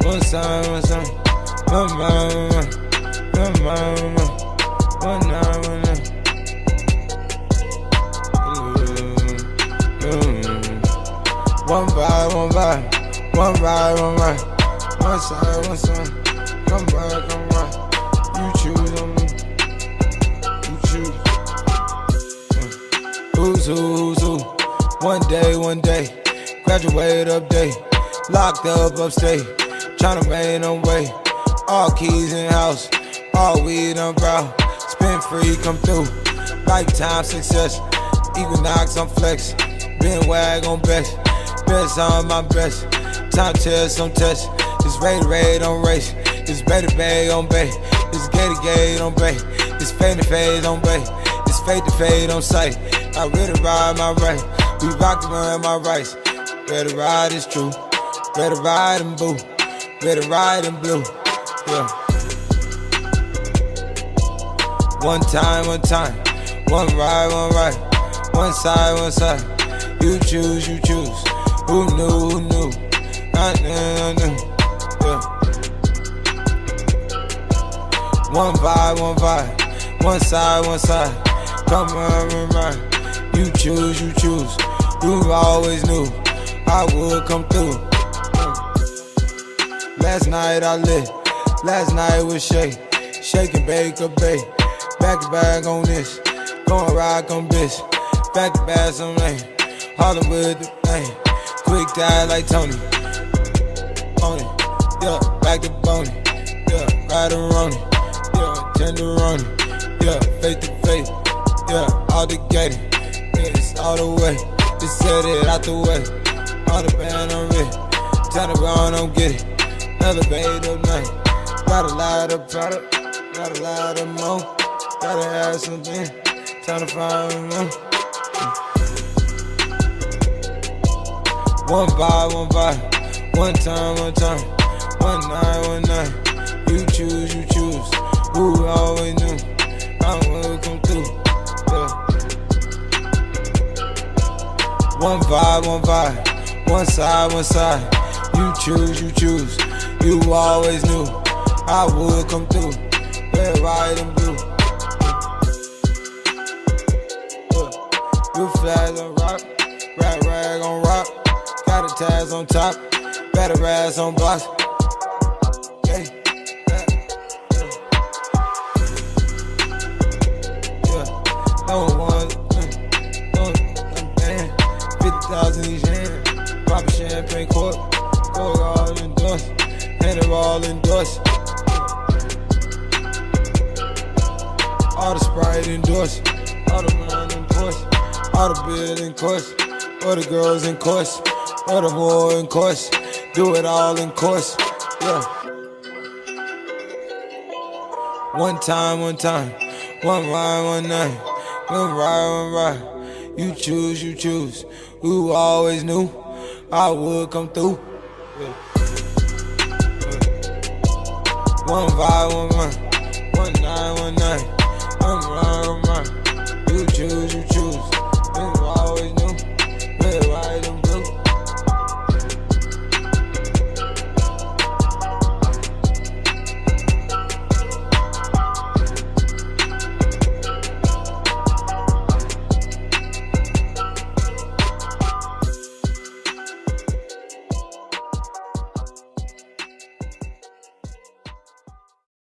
One side, one side. One mind, one mind. One mind, one mind. One nine, one nine. One vibe, one vibe. One ride, one ride. One side, one side. Come ride, come ride. You choose on me. You choose. Who's who, who's who? One day. Graduate update. Locked up upstate. Tryna rain on way. All keys in house. All weed on brow. Spin free, come through. Lifetime success. Equinox on flex. Been wag on best. Best on my best. Time test on test. It's raid on race. It's bay on bay. It's gate on bay. It's fade to fade on bay. It's fade to fade on sight. I really ride my right. We rock to run my rights. Better ride is true. Better ride in blue. Better ride in blue. Yeah. One time. One ride. One side. You choose. Who knew? I knew. Yeah. One vibe. One side. Come on. You choose. You always knew I would come through. Last night I lit. Last night was shake and bake up bay. Back to back on this. Going rock on bitch. Back to back on lane. Hollywood the thing. Quick die like Tony. On it. Yeah, back to Boney. Yeah, ride around it. Yeah, tenderoni. Yeah, faith to faith. Yeah, all the gated. Yeah, it's all the way. Just set it out the way. All the band on red. Turn around, don't get it. Elevator night. Got a lot of product. Got a lot of more. Gotta have something. Time to find more. One vibe. One time. One night. You choose. Who always knew I would come through. Yeah. One vibe. One side. You choose. You always knew I would come through. Red, white, and blue. Blue flags on rock. Rag on rock. Got a Taz on top. Better ass on blocks. Yeah. No one. Man. 50,000 each hand. Pop a champagne cork. Go all endorsed. And they're all endorsed. All the Sprite endorsed. All the wine in course. All the beer in course. All the girls in course. All the war in course. Do it all in course. Yeah. One time. One ride, one night. One ride. You choose. Who always knew I would come through. Yeah. One vibe, one mind. One night. One ride. You choose. You always knew. Red, white,